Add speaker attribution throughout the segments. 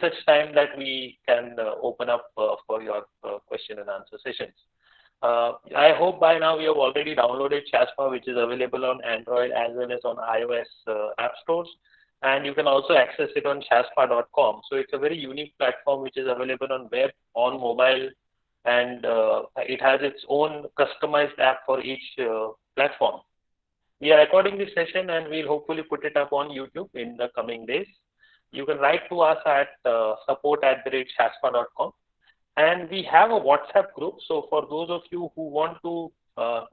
Speaker 1: such time that we can open up for your question and answer sessions. I hope by now you have already downloaded Shaspa, which is available on Android as well as on iOS app stores. And you can also access it on shaspa.com. So it's a very unique platform which is available on web, on mobile, and it has its own customized app for each platform. We are recording this session and we'll hopefully put it up on YouTube in the coming days. You can write to us at support@shaspa.com. And we have a WhatsApp group. So for those of you who want to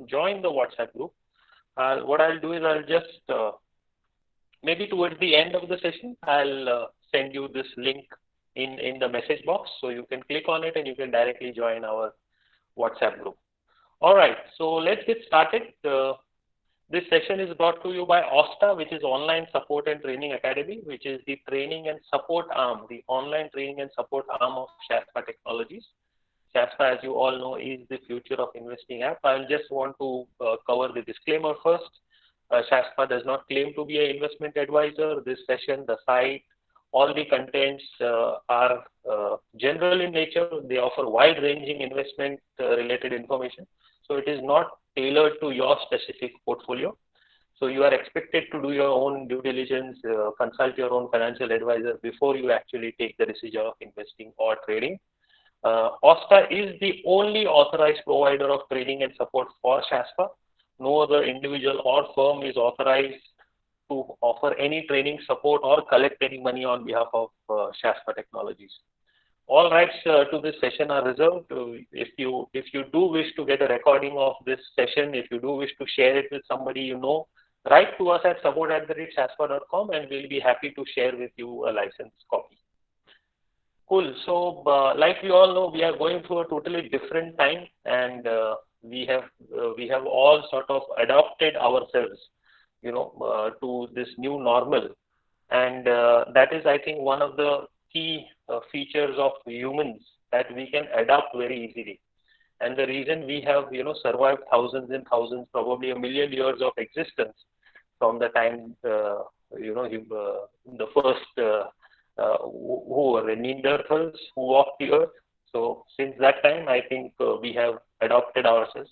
Speaker 1: join the WhatsApp group, what I'll do is I'll just, maybe towards the end of the session, I'll send you this link in the message box. So you can click on it and you can directly join our WhatsApp group. All right, so let's get started. This session is brought to you by OSTA, which is Online Support and Training Academy, which is the training and support arm, the online training and support arm of Shaspa Technologies. Shaspa, as you all know, is the future of investing app. I'll just want to cover the disclaimer first. Shaspa does not claim to be an investment advisor. This session, the site, all the contents are general in nature. They offer wide-ranging investment-related information. So it is not tailored to your specific portfolio. So you are expected to do your own due diligence, consult your own financial advisor before you actually take the decision of investing or trading. OSTA is the only authorized provider of training and support for Shaspa. No other individual or firm is authorized to offer any training support or collect any money on behalf of Shaspa Technologies. All rights to this session are reserved. If you do wish to get a recording of this session, if you do wish to share it with somebody you know, write to us at support@shaspa.com and we'll be happy to share with you a licensed copy. Cool. So like we all know, we are going through a totally different time, and we have all sort of adopted ourselves, to this new normal, and that is, I think, one of the key features of humans that we can adapt very easily. And the reason we have, survived thousands and thousands, probably a million years of existence from the time, the first, who were the Neanderthals who walked the earth. So since that time, I think we have adopted ourselves.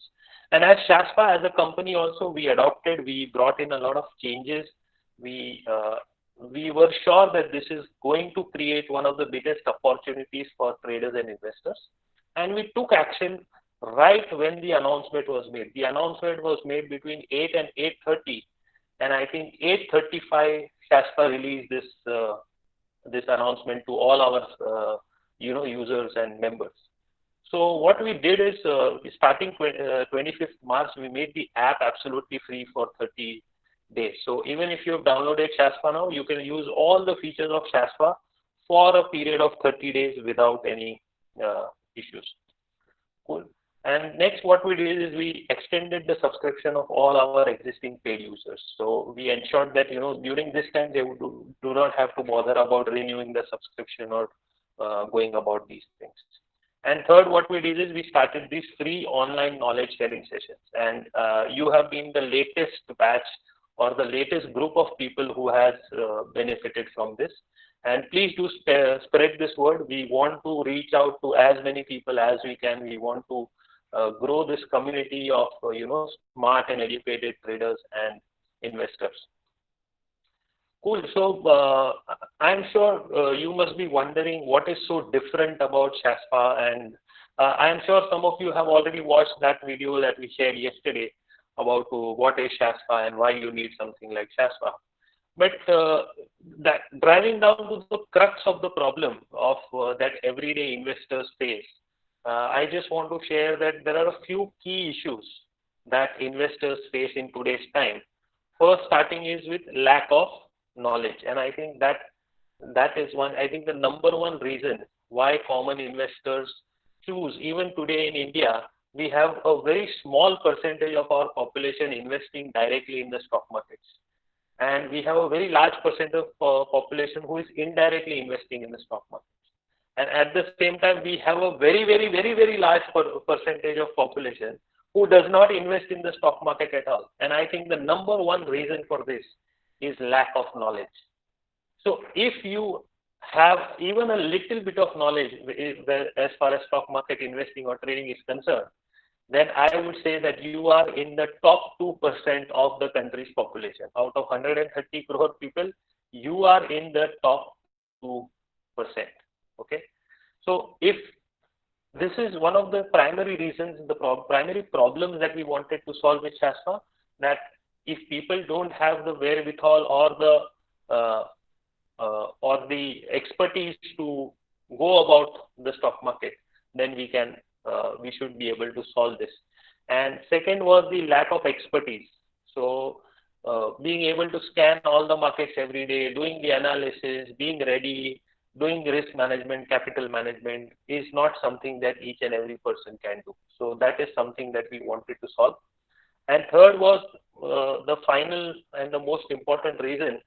Speaker 1: And as Shaspa, as a company also, we adopted, we brought in a lot of changes. We were sure that this is going to create one of the biggest opportunities for traders and investors. And we took action right when the announcement was made. The announcement was made between 8 and 8:30. And I think 8:35, Shaspa released this announcement to all our users and members. So what we did is, starting 25th March, we made the app absolutely free for 30 days. So even if you have downloaded Shaspa now, you can use all the features of Shaspa for a period of 30 days without any issues. Cool. And next, what we did is we extended the subscription of all our existing paid users. So we ensured that, during this time, they do not have to bother about renewing the subscription or going about these things. And third, what we did is we started these free online knowledge sharing sessions. And you have been the latest batch or the latest group of people who has benefited from this. And please do spread this word. We want to reach out to as many people as we can. We want to grow this community of, smart and educated traders and investors. Cool. So I'm sure you must be wondering what is so different about Shaspa, and I'm sure some of you have already watched that video that we shared yesterday about what is Shaspa and why you need something like Shaspa. But that driving down to the crux of the problem of that everyday investors face, I just want to share that there are a few key issues that investors face in today's time. First, starting is with lack of knowledge, and I think that is the number one reason why common investors choose. Even today in India, we have a very small percentage of our population investing directly in the stock markets, and we have a very large percent of population who is indirectly investing in the stock markets. And at the same time, we have a very, very, very, very large percentage of population who does not invest in the stock market at all. And I think the number one reason for this is lack of knowledge. So if you have even a little bit of knowledge as far as stock market investing or trading is concerned, then I would say that you are in the top 2% of the country's population. Out of 130 crore people, you are in the top 2%. Okay. So if this is one of the primary reasons, the primary problems that we wanted to solve with SHASPA, that if people don't have the wherewithal or the expertise to go about the stock market, then we should be able to solve this. And second was the lack of expertise. So being able to scan all the markets every day, doing the analysis, being ready, doing risk management, capital management is not something that each and every person can do. So that is something that we wanted to solve. And third was the final and the most important reason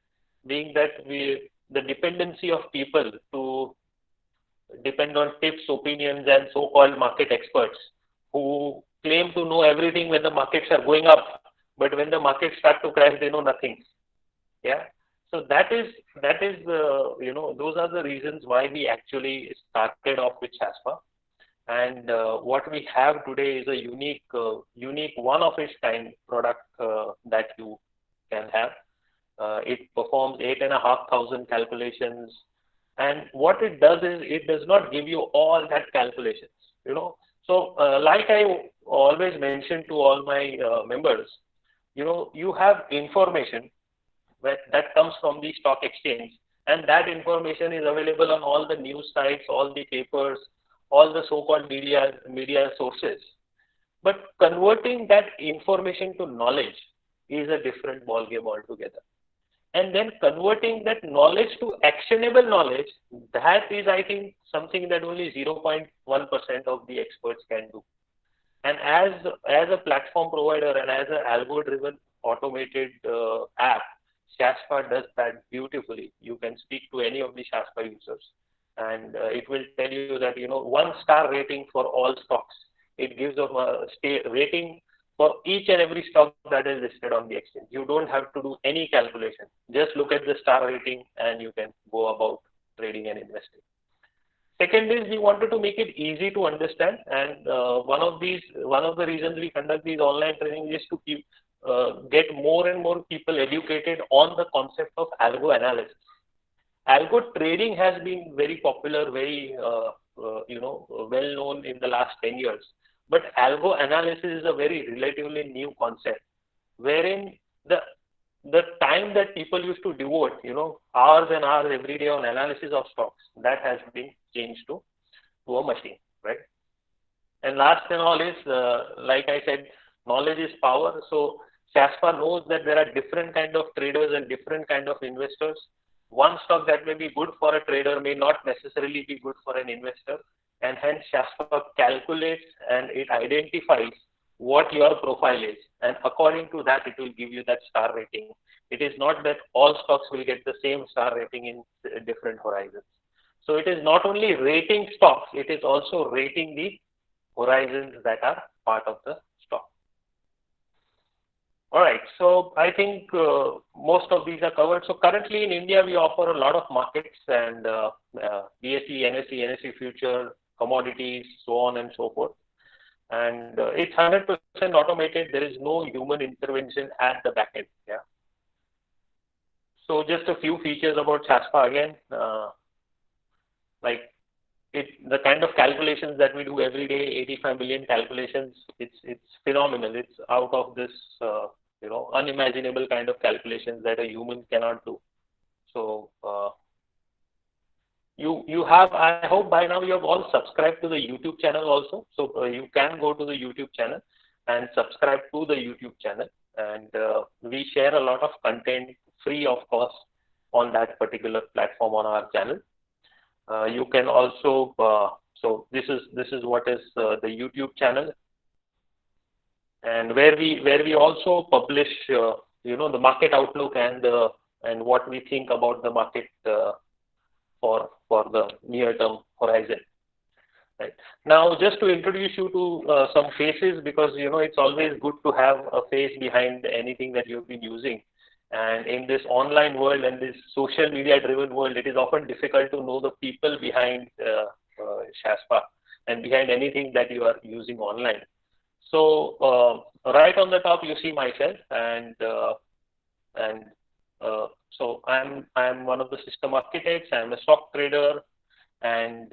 Speaker 1: being that the dependency of people to depend on tips, opinions, and so-called market experts who claim to know everything when the markets are going up, but when the markets start to crash, they know nothing. Yeah. So those are the reasons why we actually started off with SHASPA. And what we have today is a unique one of its kind product that you can have. It performs 8,500 calculations. And what it does is it does not give you all that calculations, So like I always mention to all my members, you have information that comes from the stock exchange, and that information is available on all the news sites, all the papers, all the so-called media sources. But converting that information to knowledge is a different ballgame altogether. And then converting that knowledge to actionable knowledge, that is, I think, something that only 0.1% of the experts can do. And as a platform provider and as an algo-driven automated app, SHASPA does that beautifully. You can speak to any of the SHASPA users, and it will tell you that 1-star rating for all stocks. It gives them a rating for each and every stock that is listed on the exchange. You don't have to do any calculation. Just look at the star rating and you can go about trading and investing. Second is we wanted to make it easy to understand, and one of the reasons we conduct these online training is to get more and more people educated on the concept of algo analysis. Algo trading has been very popular, very well known in the last 10 years. But algo analysis is a very relatively new concept, wherein the time that people used to devote, hours and hours every day on analysis of stocks, that has been changed to a machine, right? And last and all is, like I said, knowledge is power. So SHASPA knows that there are different kind of traders and different kind of investors. One stock that may be good for a trader may not necessarily be good for an investor. And hence SHASPA calculates and it identifies what your profile is. And according to that, it will give you that star rating. It is not that all stocks will get the same star rating in different horizons. So it is not only rating stocks, it is also rating the horizons that are part of the stock. All right, so I think most of these are covered. So currently in India, we offer a lot of markets and BSE, NSE future, commodities, so on and so forth. And it's 100% automated. There is no human intervention at the back end. Yeah. So just a few features about SHASPA again. The kind of calculations that we do every day, 85 million calculations, it's phenomenal. It's out of this unimaginable kind of calculations that a human cannot do. So you have, I hope by now you have all subscribed to the YouTube channel also. So you can go to the YouTube channel and subscribe to the YouTube channel, and we share a lot of content free of cost on that particular platform on our channel. You can also so this is what is the YouTube channel, and where we also publish the market outlook and what we think about the market for the near term horizon. Right. Now, just to introduce you to some faces, because it's always good to have a face behind anything that you've been using. And in this online world and this social media driven world, it is often difficult to know the people behind Shaspa and behind anything that you are using online. So right on the top, you see myself, and so I'm one of the system architects. I'm a stock trader, and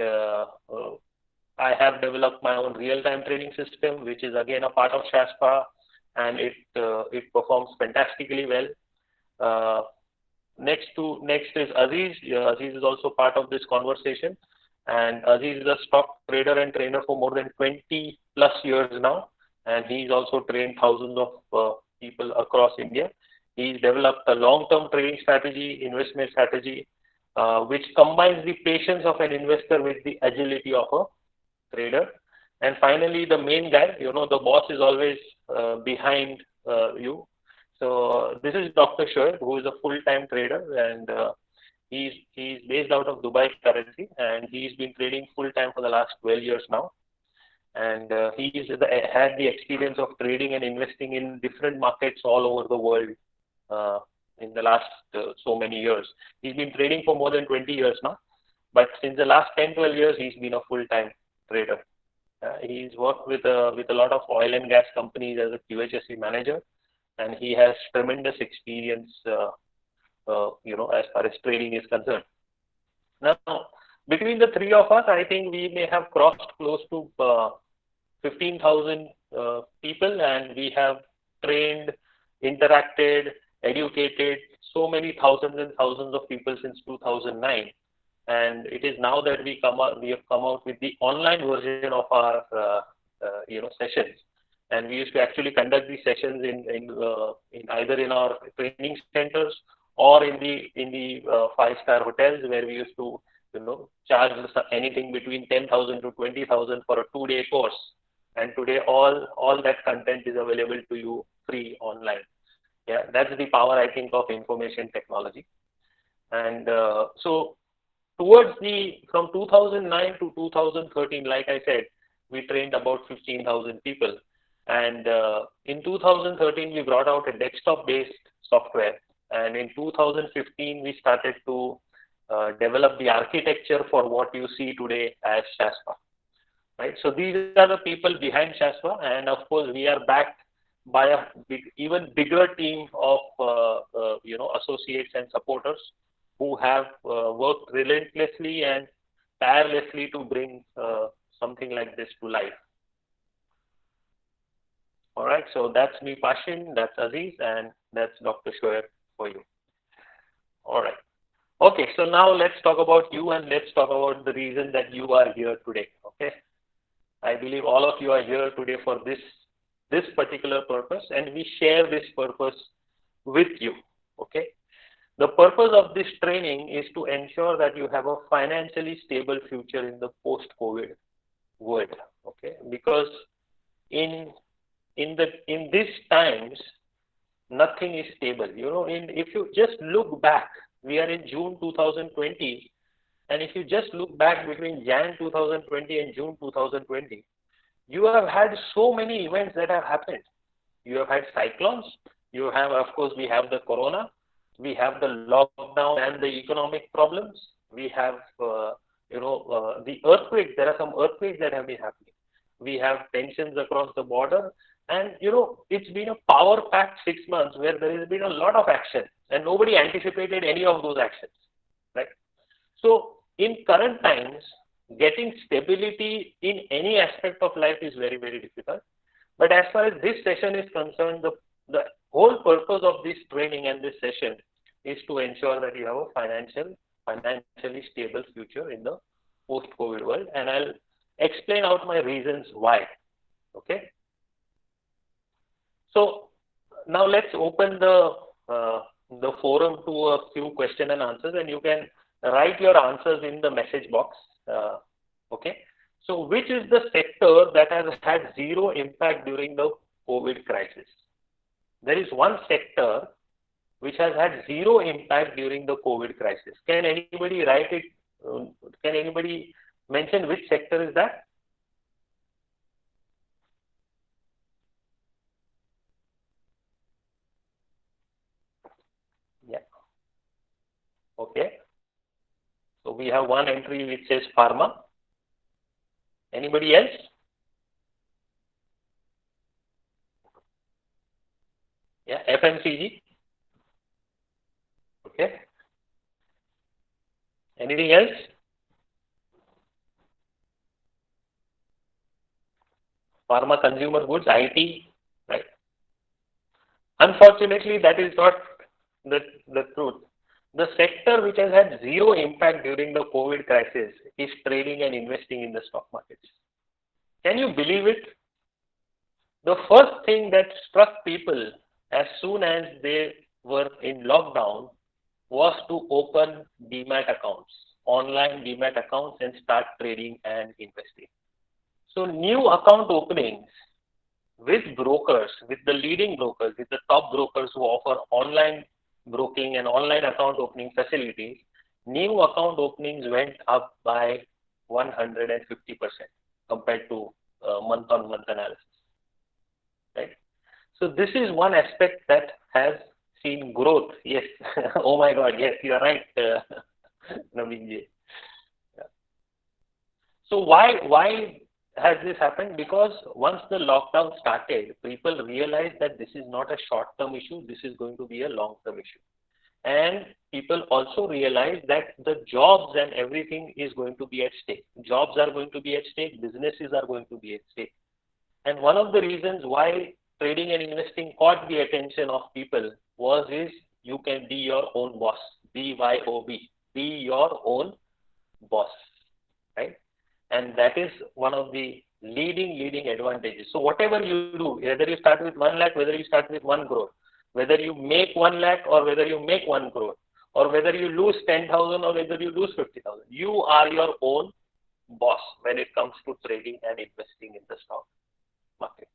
Speaker 1: I have developed my own real-time trading system, which is again a part of Shaspa, and it performs fantastically well. Uh, next is Aziz. Aziz is also part of this conversation, and Aziz is a stock trader and trainer for more than 20 plus years now, and he's also trained thousands of people across India. He's developed a long-term trading strategy, investment strategy, which combines the patience of an investor with the agility of a trader. And finally, the main guy, the boss is always behind you. So this is Dr. Shoaib, who is a full-time trader, and he's based out of Dubai currently, and he's been trading full-time for the last 12 years now. And had the experience of trading and investing in different markets all over the world uh, in the last so many years. He's been trading for more than 20 years now, but since the last 10, 12 years, he's been a full-time trader. He's worked with a lot of oil and gas companies as a QHSE manager, and he has tremendous experience, as far as trading is concerned. Now, between the three of us, I think we may have crossed close to 15,000 people, and we have trained, interacted, educated so many thousands and thousands of people since 2009. And it is now that we have come out with the online version of our sessions, and we used to actually conduct these sessions in either in our training centers or in the five-star hotels, where we used to charge anything between 10,000 to 20,000 for a 2-day course. And today all that content is available to you free online. Yeah, that's the power, I think, of information technology. And so from 2009 to 2013, like I said, we trained about 15,000 people. And in 2013, we brought out a desktop-based software. And in 2015, we started to develop the architecture for what you see today as Shaspa. Right? So these are the people behind Shaspa. And of course, we are backed by a even bigger team of associates and supporters who have worked relentlessly and tirelessly to bring something like this to life. All right, so that's me, Pashin, that's Aziz, and that's Dr. Shoaib for you. All right. Okay, so now let's talk about you, and let's talk about the reason that you are here today. Okay, I believe all of you are here today for this particular purpose, and we share this purpose with you. Okay. The purpose of this training is to ensure that you have a financially stable future in the post-COVID world. Okay, because in these times, nothing is stable. If you just look back, we are in June 2020, and if you just look back between Jan 2020 and June 2020, you have had so many events that have happened. You have had cyclones. You have, of course, we have the corona. We have the lockdown and the economic problems. We have, the earthquakes. There are some earthquakes that have been happening. We have tensions across the border. And, it's been a power-packed 6 months where there has been a lot of action, and nobody anticipated any of those actions, right? So in current times, getting stability in any aspect of life is very, very difficult. But as far as this session is concerned, the whole purpose of this training and this session is to ensure that you have a financially stable future in the post-COVID world. And I'll explain out my reasons why. Okay. So now let's open the forum to a few question and answers, and you can write your answers in the message box. Okay. So which is the sector that has had zero impact during the COVID crisis? There is one sector which has had zero impact during the COVID crisis. Can anybody write it? Can anybody mention which sector is that? Okay. So we have one entry which says pharma. Anybody else? Yeah, FMCG. Okay. Anything else? Pharma, consumer goods, IT, right? Unfortunately, that is not the truth. The sector which has had zero impact during the COVID crisis is trading and investing in the stock markets. Can you believe it? The first thing that struck people as soon as they were in lockdown was to open demat accounts, online demat accounts, and start trading and investing. So new account openings with brokers, with the leading brokers, with the top brokers who offer online broking and online account opening facilities, new account openings went up by 150% compared to month-on-month analysis, right? So this is one aspect that has seen growth. Yes. Oh my God. Yes, you are right, Naveen ji. Yeah. So why has this happened? Because once the lockdown started, people realized that this is not a short-term issue. This is going to be a long-term issue. And people also realize that the jobs and everything is going to be at stake. Jobs are going to be at stake. Businesses are going to be at stake. And one of the reasons why trading and investing caught the attention of people is you can be your own boss. BYOB. Be your own boss. Right? And that is one of the leading advantages. So whatever you do, whether you start with 1 lakh, whether you start with 1 crore, whether you make 1 lakh or whether you make 1 crore, or whether you lose 10,000 or whether you lose 50,000, you are your own boss when it comes to trading and investing in the stock market.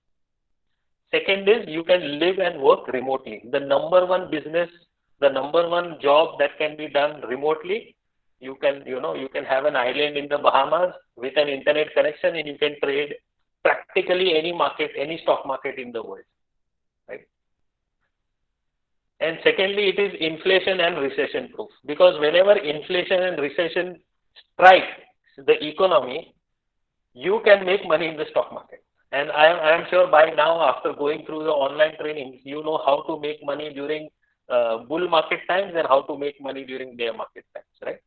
Speaker 1: Second is you can live and work remotely. The number one business, the number one job that can be done remotely, you can have an island in the Bahamas with an internet connection and you can trade practically any market, any stock market in the world, right? And secondly, it is inflation and recession proof, because whenever inflation and recession strike the economy, you can make money in the stock market. And I am sure by now, after going through the online trainings, you know how to make money during bull market times and how to make money during bear market times, right?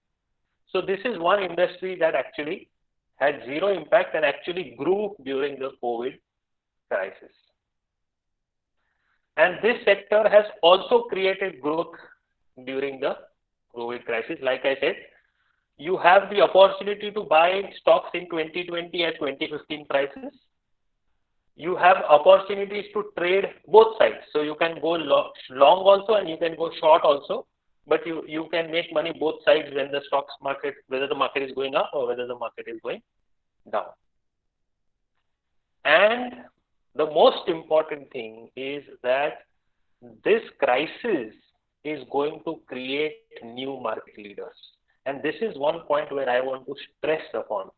Speaker 1: So this is one industry that actually had zero impact and actually grew during the COVID crisis. And this sector has also created growth during the COVID crisis. Like I said, you have the opportunity to buy stocks in 2020 at 2015 prices. You have opportunities to trade both sides. So you can go long also and you can go short also. But you can make money both sides when the stocks market, whether the market is going up or whether the market is going down. And the most important thing is that this crisis is going to create new market leaders. And this is one point where I want to stress upon.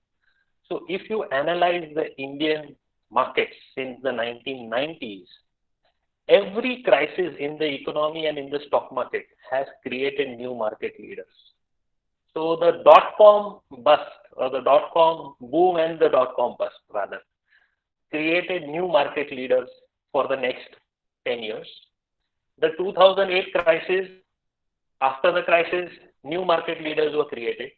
Speaker 1: So if you analyze the Indian markets since the 1990s, every crisis in the economy and in the stock market has created new market leaders. So the dot-com bust, or the dot-com boom and the dot-com bust rather, created new market leaders for the next 10 years. The 2008 crisis, after the crisis, new market leaders were created.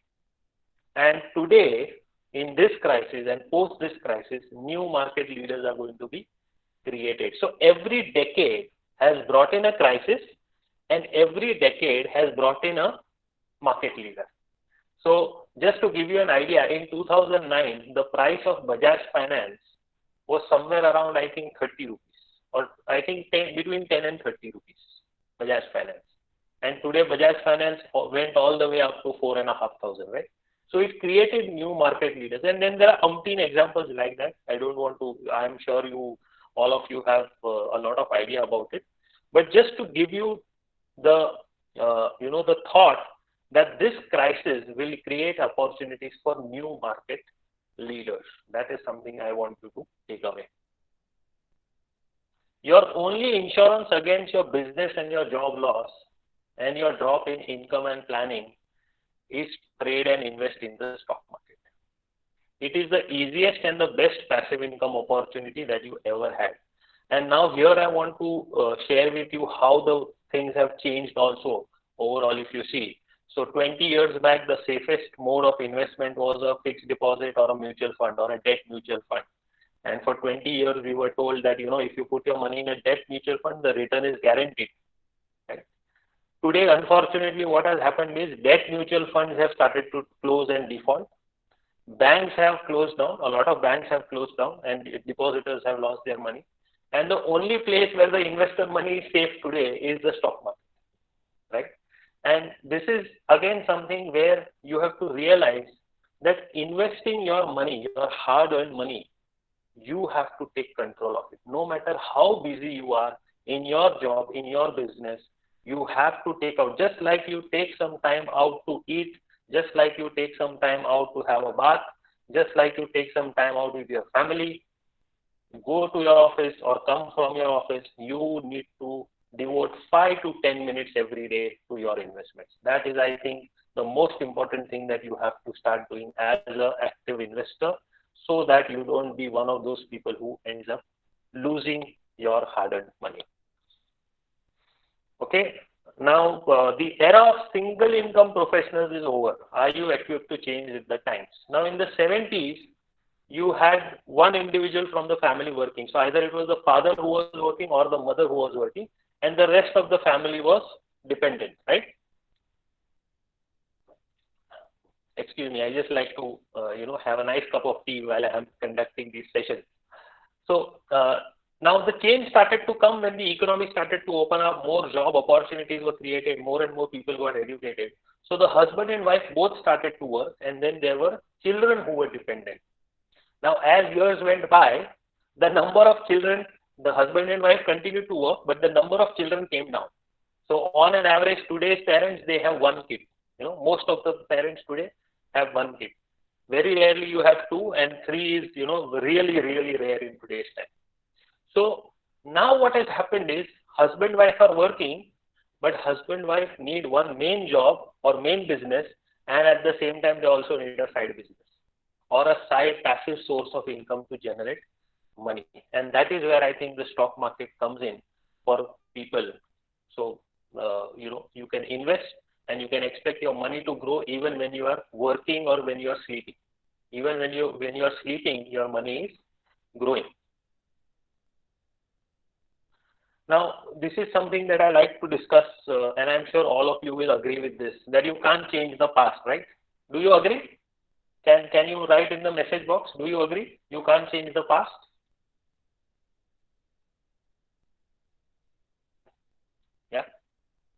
Speaker 1: And today, in this crisis and post this crisis, new market leaders are going to be created. So every decade has brought in a crisis and every decade has brought in a market leader. So just to give you an idea, in 2009, the price of Bajaj Finance was somewhere around, I think, 30 rupees, or I think between 10 and 30 rupees, Bajaj Finance. And today Bajaj Finance went all the way up to 4,500, right? So it created new market leaders. And then there are umpteen examples like that. I don't want to, I'm sure all of you have a lot of idea about it. But just to give you the, the thought that this crisis will create opportunities for new market leaders. That is something I want you to take away. Your only insurance against your business and your job loss and your drop in income and planning is trade and invest in the stock market. It is the easiest and the best passive income opportunity that you ever had. And now here I want to share with you how the things have changed also overall if you see. So 20 years back, the safest mode of investment was a fixed deposit or a mutual fund or a debt mutual fund. And for 20 years, we were told that, if you put your money in a debt mutual fund, the return is guaranteed. Right? Today, unfortunately, what has happened is debt mutual funds have started to close and default. Banks have closed down. A lot of banks have closed down and depositors have lost their money. And the only place where the investor money is safe today is the stock market, right? And this is again something where you have to realize that investing your money, your hard-earned money, you have to take control of it. No matter how busy you are in your job, in your business, you have to take out, just like you take some time out to eat, just like you take some time out to have a bath, just like you take some time out with your family, go to your office or come from your office, you need to devote 5 to 10 minutes every day to your investments. That is, I think, the most important thing that you have to start doing as an active investor, so that you don't be one of those people who ends up losing your hard-earned money. Okay, now the era of single income professionals is over. Are you equipped to change with the times? Now in the 70s, you had one individual from the family working. So either it was the father who was working or the mother who was working, and the rest of the family was dependent, right? Excuse me, I just like to, have a nice cup of tea while I am conducting these sessions. So now the change started to come when the economy started to open up, more job opportunities were created, more and more people got educated. So the husband and wife both started to work, and then there were children who were dependent. Now, as years went by, the number of children, the husband and wife continued to work, but the number of children came down. So on an average, today's parents, they have one kid. Most of the parents today have one kid. Very rarely you have two, and three is, really, really rare in today's time. So now what has happened is husband and wife are working, but husband and wife need one main job or main business, and at the same time, they also need a side business or a side passive source of income to generate money. And that is where I think the stock market comes in for people. So, you can invest and you can expect your money to grow even when you are working or when you are sleeping. Even when you are sleeping, your money is growing. Now, this is something that I like to discuss, and I'm sure all of you will agree with this, that you can't change the past, right? Do you agree? Can you write in the message box? Do you agree? You can't change the past? Yeah.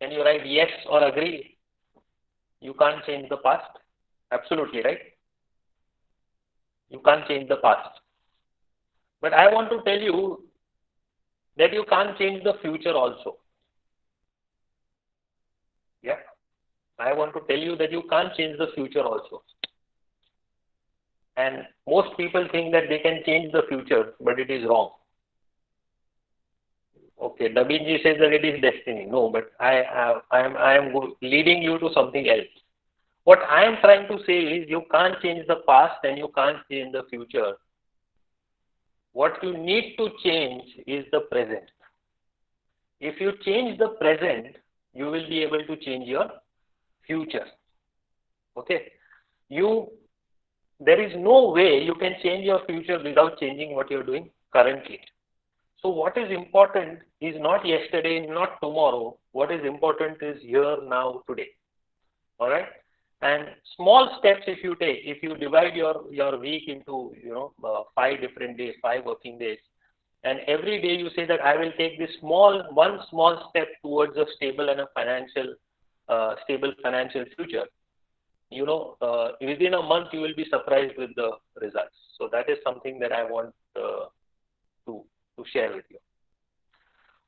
Speaker 1: Can you write yes or agree? You can't change the past? Absolutely, right? You can't change the past. But I want to tell you that you can't change the future also. Yeah. I want to tell you that you can't change the future also. And most people think that they can change the future, but it is wrong. Okay, Nabinji says that it is destiny. No, but I am leading you to something else. What I am trying to say is you can't change the past and you can't change the future. What you need to change is the present. If you change the present, you will be able to change your future. Okay, there is no way you can change your future without changing what you're doing currently. So what is important is not yesterday, not tomorrow. What is important is here, now, today. All right. And small steps if you take, if you divide your week into 5 different days, 5 working days, and every day you say that I will take this one small step towards a stable and a stable financial future. Within a month you will be surprised with the results. So that is something that I want to share with you.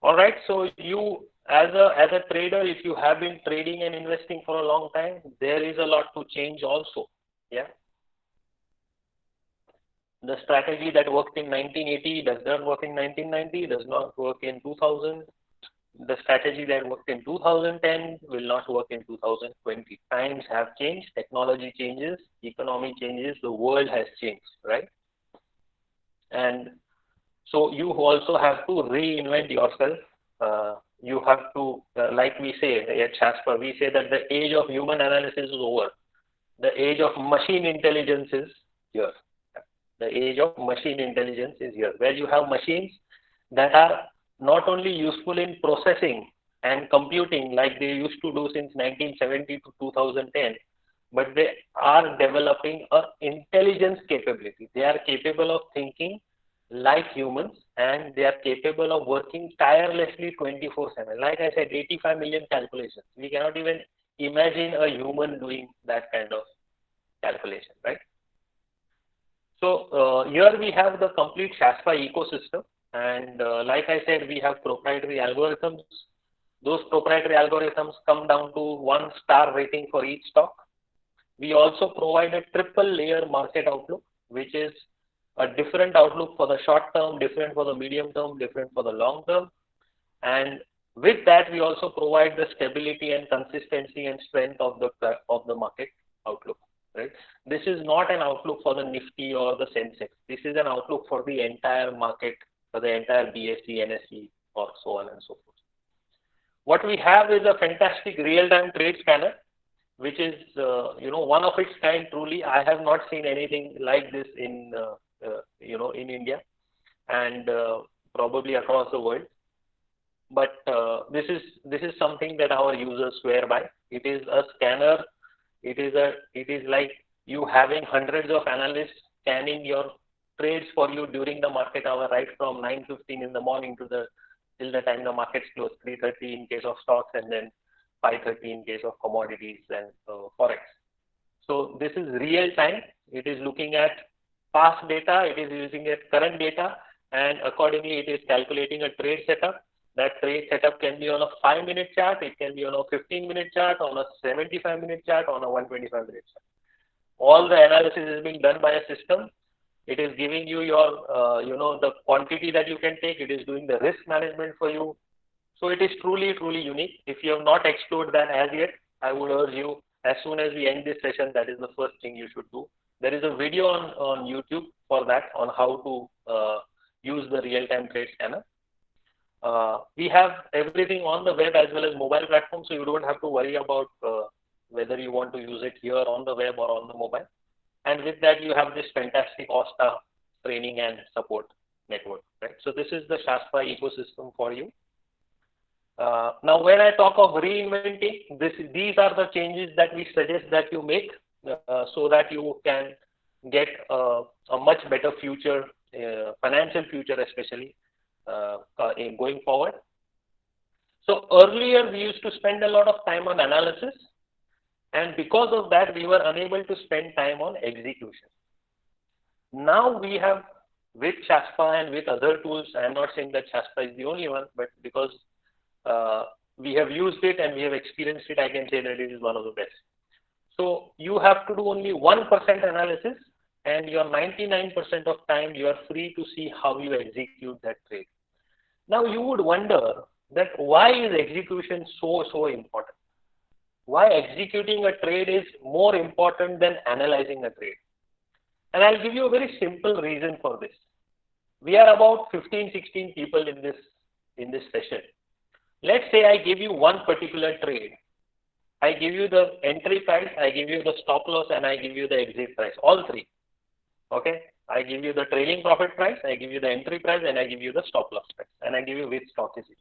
Speaker 1: All right. So you, as a trader, if you have been trading and investing for a long time, there is a lot to change also. Yeah. The strategy that worked in 1980 does not work in 1990, does not work in 2000. The strategy that worked in 2010 will not work in 2020. Times have changed, technology changes, economy changes, the world has changed, right? And so you also have to reinvent yourself. You have to, like we say at Shaspa, we say that the age of human analysis is over. The age of machine intelligence is here. The age of machine intelligence is here, where you have machines that are not only useful in processing and computing like they used to do since 1970 to 2010, but they are developing a intelligence capability. They are capable of thinking like humans, and they are capable of working tirelessly 24/7. Like I said, 85 million calculations. We cannot even imagine a human doing that kind of calculation, right? So here we have the complete Shaspa ecosystem, and like I said, we have proprietary algorithms. Those proprietary algorithms come down to 1-star rating for each stock. We also provide a triple layer market outlook, which is a different outlook for the short term, different for the medium term, different for the long term. And with that, we also provide the stability and consistency and strength of the market outlook. Right? This is not an outlook for the Nifty or the Sensex. This is an outlook for the entire market, for the entire BSE, NSE, or so on and so forth. What we have is a fantastic real-time trade scanner, which is one of its kind. Truly, I have not seen anything like this in in India and probably across the world. But this is something that our users swear by. It is a scanner. It is like you having hundreds of analysts scanning your trades for you during the market hour, right from 9:15 in the morning to till the time the markets close, 3:30 in case of stocks, and then 5:30 in case of commodities and forex. So this is real time. It is looking at past data. It is using at current data, and accordingly, it is calculating a trade setup. That trade setup can be on a 5-minute chart, it can be on a 15-minute chart, on a 75-minute chart, on a 125-minute chart. All the analysis is being done by a system. It is giving you your, the quantity that you can take. It is doing the risk management for you. So it is truly, truly unique. If you have not explored that as yet, I would urge you, as soon as we end this session, that is the first thing you should do. There is a video on YouTube for that, on how to use the real-time trade scanner. We have everything on the web as well as mobile platform, so you don't have to worry about whether you want to use it here on the web or on the mobile. And with that, you have this fantastic OSTA training and support network, right? So this is the Shaspa ecosystem for you. Now, when I talk of reinventing, these are the changes that we suggest that you make so that you can get a much better future, financial future especially, in going forward. So earlier we used to spend a lot of time on analysis, and because of that we were unable to spend time on execution. Now we have, with Shaspa and with other tools, I am not saying that Shaspa is the only one, but because we have used it and we have experienced it, I can say that it is one of the best. So you have to do only 1% analysis, and your 99% of time you are free to see how you execute that trade. Now you would wonder that why is execution so important? Why executing a trade is more important than analyzing a trade? And I'll give you a very simple reason for this. We are about 15-16 people in this session. Let's say I give you one particular trade. I give you the entry price, I give you the stop loss, and I give you the exit price, all three. Okay, I give you the trailing profit price, I give you the entry price, and I give you the stop loss price, and I give you which stock is it.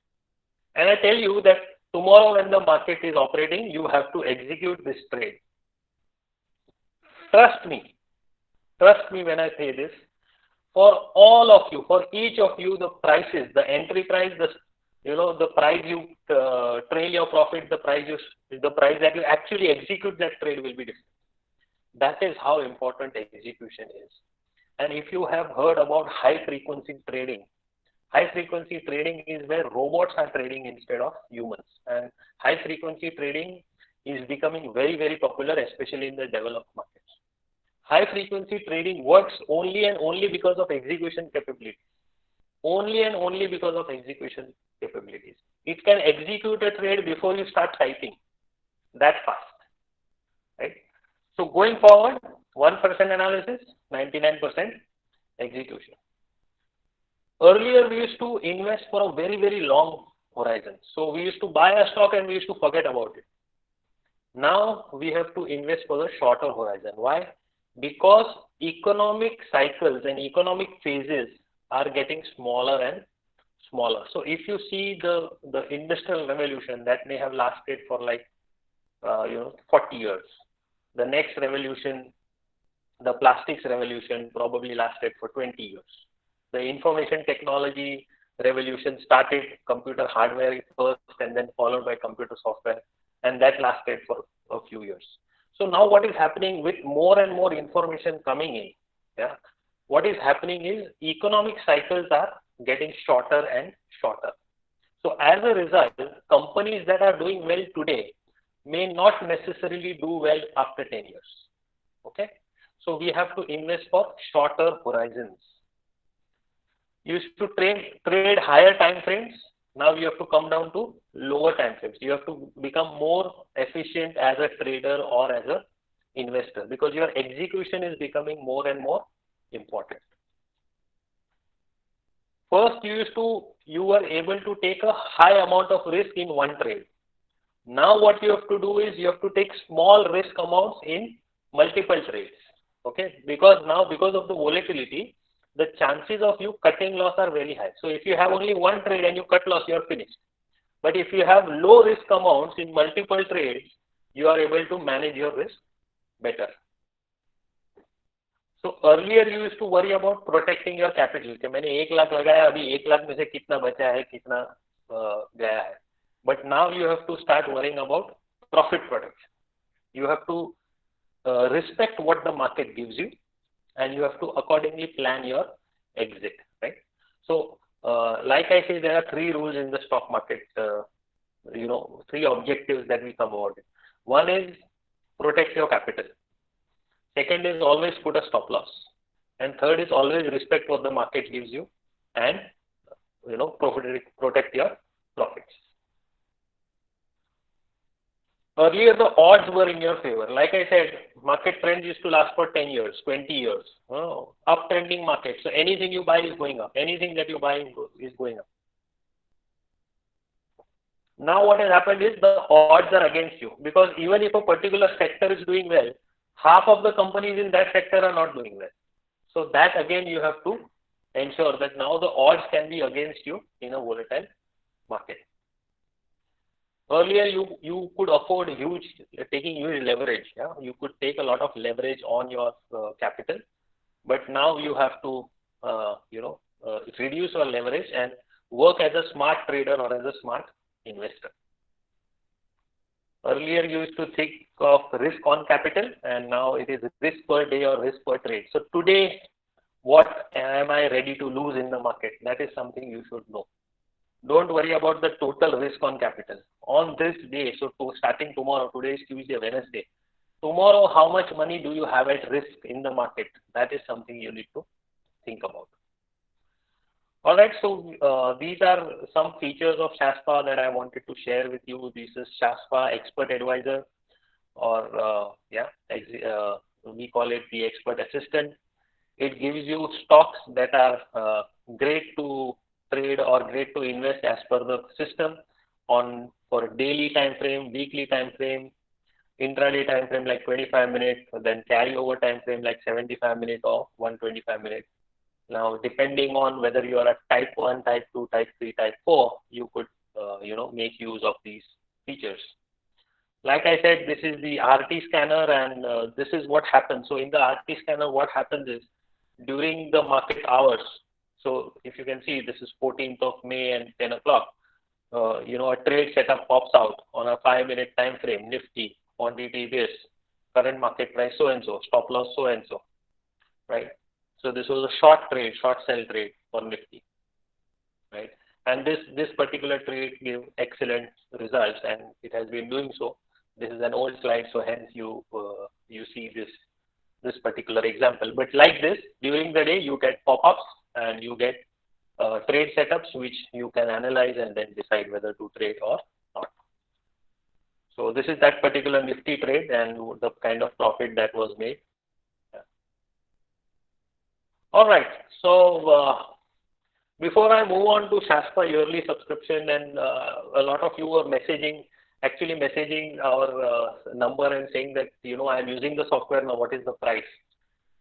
Speaker 1: And I tell you that tomorrow when the market is operating, you have to execute this trade. Trust me when I say this. For all of you, for each of you, the prices, the entry price, the price you trail your profit, the price that you actually execute that trade will be different. That is how important execution is. And if you have heard about high frequency trading is where robots are trading instead of humans. And high frequency trading is becoming very, very popular, especially in the developed markets. High frequency trading works only and only because of execution capabilities. Only and only because of execution capabilities. it can execute a trade before you start typing, that fast, right? So going forward, 1% analysis, 99% execution. Earlier, we used to invest for a very, very long horizon. So we used to buy a stock and we used to forget about it. Now we have to invest for the shorter horizon. Why? Because economic cycles and economic phases are getting smaller and smaller. So if you see the industrial revolution, that may have lasted for like 40 years. The next revolution, the plastics revolution, probably lasted for 20 years. The information technology revolution started computer hardware first and then followed by computer software, and that lasted for a few years. So now what is happening with more and more information coming in, yeah, what is happening is economic cycles are getting shorter and shorter. So as a result, companies that are doing well today may not necessarily do well after 10 years. Okay. So we have to invest for shorter horizons. You used to trade higher time frames. Now you have to come down to lower time frames. You have to become more efficient as a trader or as a investor because your execution is becoming more and more important. First, you were able to take a high amount of risk in one trade. Now what you have to do is you have to take small risk amounts in multiple trades. Okay, because of the volatility, the chances of you cutting loss are very high. So if you have only one trade and you cut loss, you are finished. But if you have low risk amounts in multiple trades, you are able to manage your risk better. So earlier you used to worry about protecting your capital. कि मैंने 1 लाख लगाया, अभी 1 लाख में से कितना बचा है, कितना गया है. But now you have to start worrying about profit protection. You have to respect what the market gives you, and you have to accordingly plan your exit, right? So, like I say, there are 3 rules in the stock market. 3 objectives that we come about it. One is protect your capital. Second is always put a stop loss, and third is always respect what the market gives you, and protect your profits. Earlier, the odds were in your favor. Like I said, market trends used to last for 10 years, 20 years. Uptrending market. So anything you buy is going up. Anything that you buy is going up. Now what has happened is the odds are against you, because even if a particular sector is doing well, half of the companies in that sector are not doing well. So that again you have to ensure that now the odds can be against you in a volatile market. Earlier, you could afford taking huge leverage. Yeah? You could take a lot of leverage on your capital, but now you have to, reduce your leverage and work as a smart trader or as a smart investor. Earlier, you used to think of risk on capital, and now it is risk per day or risk per trade. So today, what am I ready to lose in the market? That is something you should know. Don't worry about the total risk on capital. On this day, so starting tomorrow, today is Tuesday, Wednesday. Tomorrow, how much money do you have at risk in the market? That is something you need to think about. All right, so these are some features of ShaSPA that I wanted to share with you. This is ShaSPA Expert Advisor, or we call it the Expert Assistant. It gives you stocks that are great to trade or great to invest as per the system for daily time frame, weekly time frame, intraday time frame like 25 minutes, then carryover time frame like 75 minutes or 125 minutes. Now, depending on whether you are a type 1, type 2, type 3, type 4, you could make use of these features. Like I said, this is the RT scanner, and this is what happens. So in the RT scanner, what happens is during the market hours. So if you can see, this is 14th of May and 10 o'clock. A trade setup pops out on a 5-minute time frame. Nifty, quantity this, current market price so and so, stop loss so and so, right? So this was a short trade, short sell trade for Nifty, right? And this particular trade gave excellent results, and it has been doing so. This is an old slide, so hence you see this particular example. But like this, during the day, you get pop-ups and you get trade setups which you can analyze and then decide whether to trade or not. So this is that particular Nifty trade and the kind of profit that was made. Yeah. All right. So before I move on to Shaspa yearly subscription, and a lot of you were actually messaging our number and saying that, I'm using the software now, what is the price?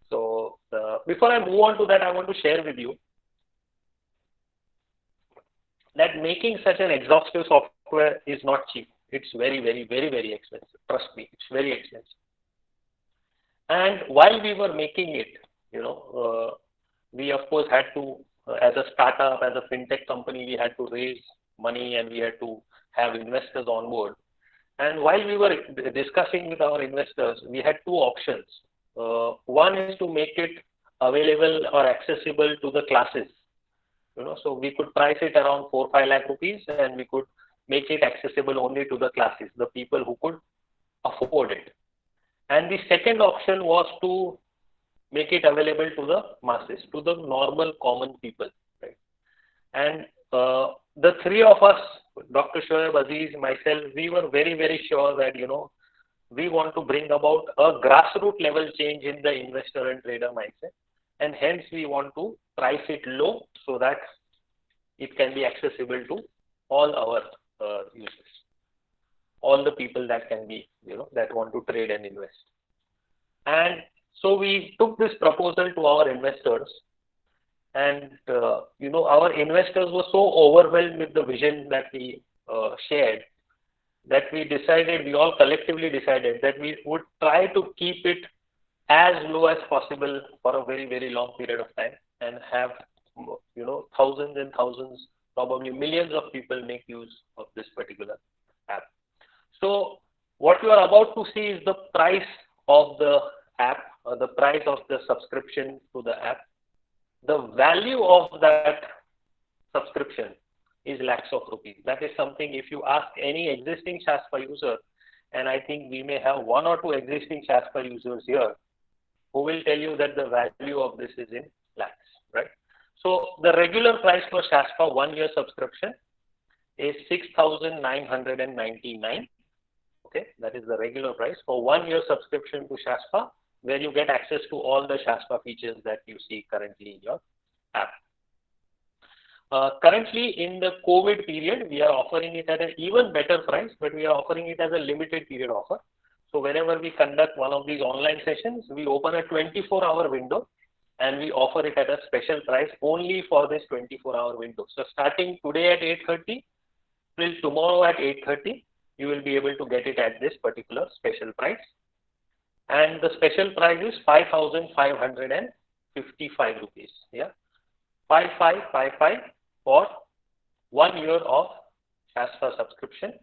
Speaker 1: So before I move on to that, I want to share with you that making such an exhaustive software is not cheap. It's very, very, very, very expensive. Trust me, it's very expensive. And while we were making it, we of course had to, as a startup, as a fintech company, we had to raise money and we had to have investors on board. And while we were discussing with our investors, we had two options. One is to make it available or accessible to the classes. So we could price it around 4-5 lakh rupees, and we could make it accessible only to the classes, the people who could afford it. And the second option was to make it available to the masses, to the normal common people, right? And the three of us, Dr. Shoaib, Aziz, myself, we were very, very sure that, we want to bring about a grassroots level change in the investor and trader mindset. And hence we want to price it low so that it can be accessible to all our users, all the people that can be, that want to trade and invest. And so we took this proposal to our investors, and our investors were so overwhelmed with the vision that we shared, that we all collectively decided that we would try to keep it as low as possible for a very, very long period of time and have, thousands and thousands, probably millions of people make use of this particular app. So what you are about to see is the price of the app, or the price of the subscription to the app. The value of that subscription is lakhs of rupees. That is something, if you ask any existing Shaspa user, and I think we may have 1 or 2 existing Shaspa users here, who will tell you that the value of this is in lakhs, right? So the regular price for Shaspa 1-year subscription is 6,999. Okay, that is the regular price for 1-year subscription to Shaspa, where you get access to all the Shaspa features that you see currently in your app. Currently, in the COVID period, we are offering it at an even better price, but we are offering it as a limited period offer. So whenever we conduct one of these online sessions, we open a 24-hour window and we offer it at a special price only for this 24-hour window. So starting today at 8:30 till tomorrow at 8:30, you will be able to get it at this particular special price. And the special price is 5,555 rupees. Yeah, 5555 for 1 year of Shaspa subscription.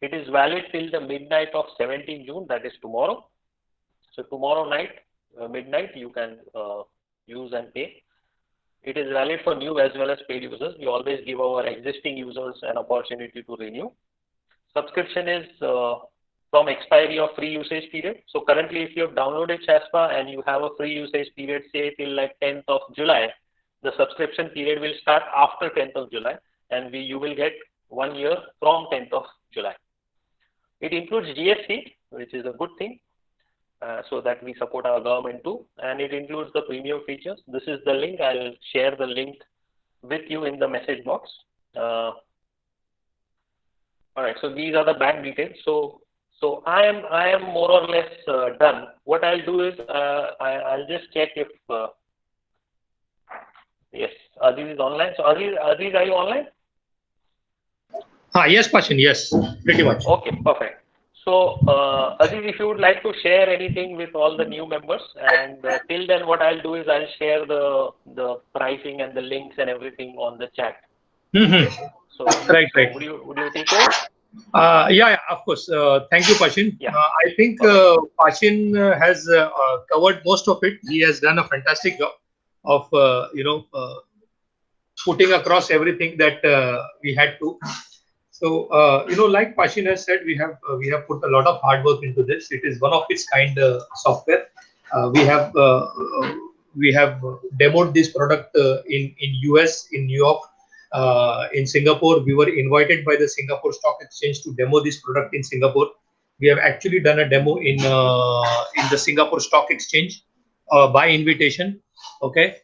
Speaker 1: It is valid till the midnight of 17 June, that is tomorrow. So tomorrow night, midnight, you can use and pay. It is valid for new as well as paid users. We always give our existing users an opportunity to renew. Subscription is from expiry of free usage period. So currently, if you have downloaded Shaspa and you have a free usage period, say till like 10th of July, the subscription period will start after 10th of July, and you will get 1 year from 10th of July. It includes GST, which is a good thing, so that we support our government too, and it includes the premium features. This is the link. I'll share the link with you in the message box. All right, so these are the bank details. So I am more or less done. What I'll do is I'll just check if yes, Aziz is online. So Aziz, are you online?
Speaker 2: Yes, Pashin, yes, pretty much.
Speaker 1: Okay, perfect. So, Aziz, if you would like to share anything with all the new members, and till then, what I'll do is I'll share the pricing and the links and everything on the chat. So,
Speaker 2: right.
Speaker 1: Would you take over?
Speaker 2: Yeah, of course. Thank you, Pashin.
Speaker 1: Yeah.
Speaker 2: I think Pashin has covered most of it. He has done a fantastic job of putting across everything that we had to. So like Pashin has said, we have put a lot of hard work into this. It is one of its kind software. We have demoed this product in US, in New York, in Singapore. We were invited by the Singapore Stock Exchange to demo this product in Singapore. We have actually done a demo in the Singapore Stock Exchange by invitation. Okay,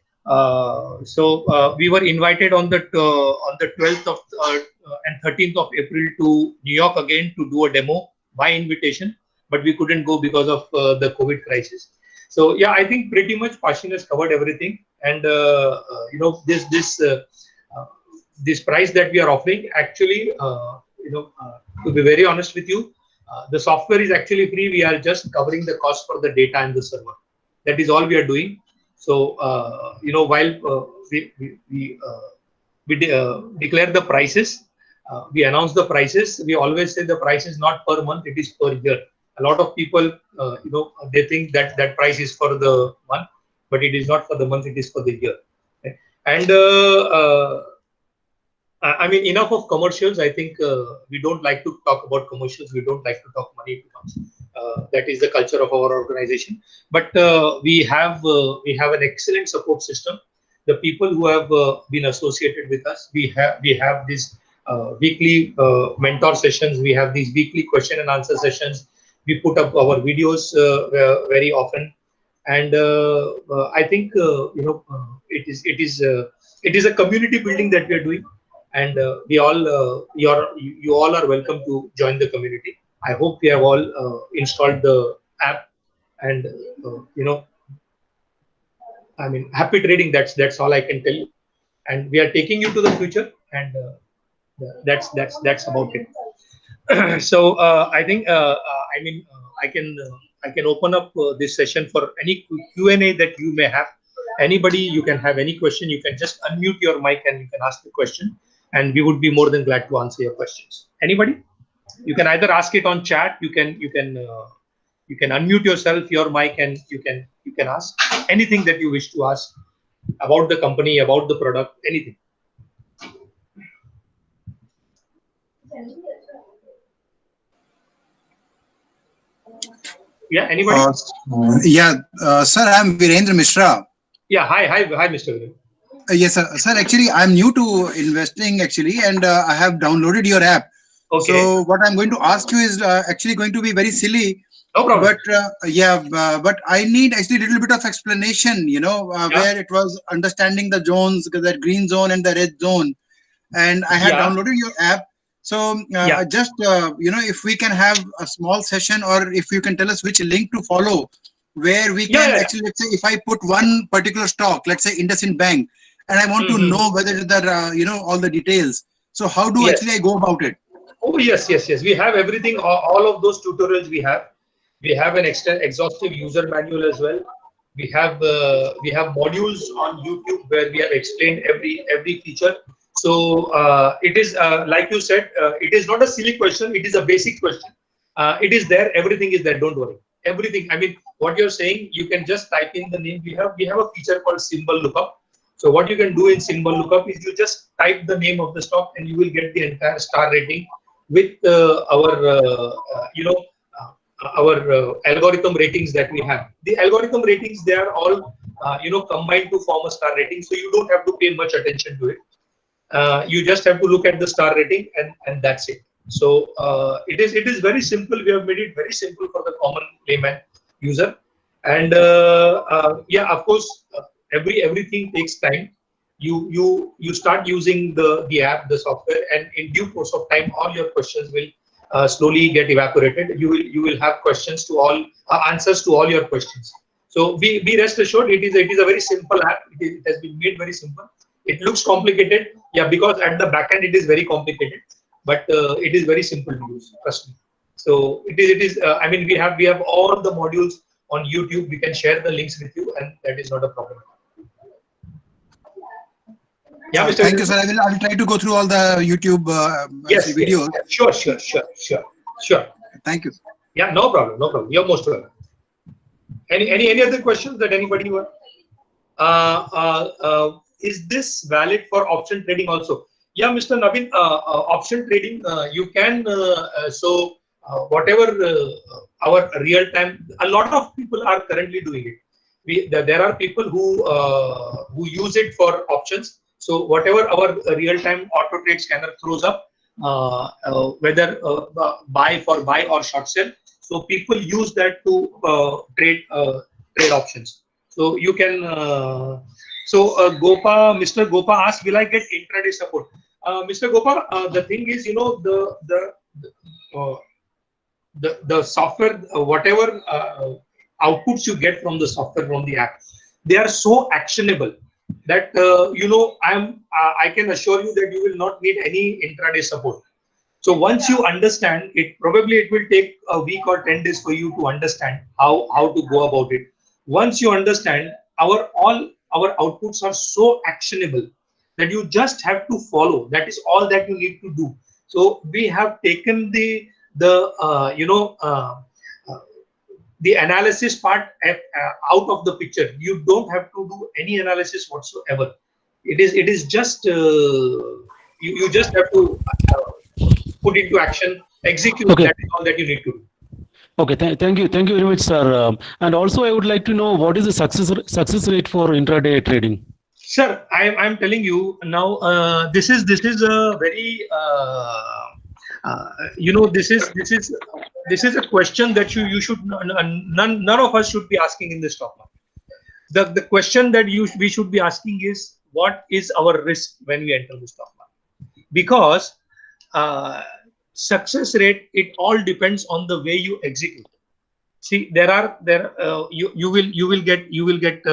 Speaker 2: so we were invited on the 12th of and 13th of April to New York again to do a demo by invitation, but we couldn't go because of the COVID crisis. So yeah, I think pretty much Pashin has covered everything, and this price that we are offering actually, to be very honest with you, the software is actually free. We are just covering the cost for the data and the server. That is all we are doing. So while we declare the prices, we announce the prices. We always say the price is not per month; it is per year. A lot of people, they think that price is for the month, but it is not for the month; it is for the year. Okay? And I mean, enough of commercials. I think we don't like to talk about commercials. We don't like to talk money too much. That is the culture of our organization. But we have an excellent support system. The people who have been associated with us, we have these weekly mentor sessions. We have these weekly question and answer sessions. We put up our videos very often, and I think it is a community building that we are doing, and you all are welcome to join the community. I hope we have all installed the app, and I mean, happy trading. That's all I can tell you, and we are taking you to the future, and that's about it. So I think I can open up this session for any Q&A that you may have. Anybody, you can have any question. You can just unmute your mic and you can ask the question, and we would be more than glad to answer your questions. Anybody, you can either ask it on chat. You can unmute yourself, your mic, and you can ask anything that you wish to ask about the company, about the product, anything. Yeah, anybody?
Speaker 3: Sir, I'm Virendra Mishra.
Speaker 2: Yeah, hi, Mr. Virendra.
Speaker 3: Yes, sir. Sir, actually, I'm new to investing, actually, and I have downloaded your app.
Speaker 2: Okay.
Speaker 3: So what I'm going to ask you is actually going to be very silly.
Speaker 2: No problem.
Speaker 3: But but I need actually a little bit of explanation, where it was understanding the zones, the green zone and the red zone. And I had downloaded your app. So just, if we can have a small session, or if you can tell us which link to follow, where we can actually, let's say, if I put one particular stock, let's say IndusInd Bank, and I want to know whether there are, all the details. So how do actually I go about it?
Speaker 2: Oh, yes. We have everything, all of those tutorials we have. We have an exhaustive user manual as well. We have modules on YouTube where we have explained every feature. So it is like you said, it is not a silly question. It is a basic question. It is there. Everything is there. Don't worry. Everything. I mean, what you're saying, you can just type in the name. We have a feature called symbol lookup. So what you can do in symbol lookup is you just type the name of the stock and you will get the entire star rating with our algorithm ratings that we have. The algorithm ratings, they are all combined to form a star rating, so you don't have to pay much attention to it. You just have to look at the star rating, and that's it. So it is very simple. We have made it very simple for the common layman user, and of course, everything takes time. You start using the app, the software, and in due course of time, all your questions will slowly get evaporated. You will have questions to all answers to all your questions. So be rest assured, it is a very simple app. It has been made very simple. It looks complicated, because at the back end it is very complicated, but it is very simple to use. Trust me. So it is. I mean, we have all the modules on YouTube. We can share the links with you, and that is not a problem.
Speaker 3: Yeah, Mr. Thank you, sir. I will try to go through all the YouTube videos.
Speaker 2: Yes. Sure.
Speaker 3: Thank you.
Speaker 2: Yeah, no problem. You're most welcome. Any other questions that anybody want? Is this valid for option trading also? Yeah, Mr. Naveen, option trading, you can, whatever our real time, a lot of people are currently doing it. there are people who use it for options. So whatever our real-time auto trade scanner throws up, whether buy or short sell, so people use that to trade options. So you can. Mr. Gopa asked, "Will I get intraday support?" Mr. Gopa, the thing is, the software, whatever outputs you get from the software, from the app, they are so actionable that I can assure you that you will not need any intraday support. So once you understand it, probably it will take a week or 10 days for you to understand how to go about it. Once you understand, all our outputs are so actionable that you just have to follow. That is all that you need to do. So we have taken the analysis part out of the picture. You don't have to do any analysis whatsoever. It is just you just have to put into action, execute.
Speaker 4: Okay.
Speaker 2: That is all that you need to do.
Speaker 4: Okay, thank you very much, sir. And also, I would like to know what is the success rate for intraday trading.
Speaker 2: Sir, I'm telling you now. This is a very this is a question that you should none of us should be asking in the stock market. The question that we should be asking is, what is our risk when we enter the stock market? Because success rate, it all depends on the way you execute. See, you will get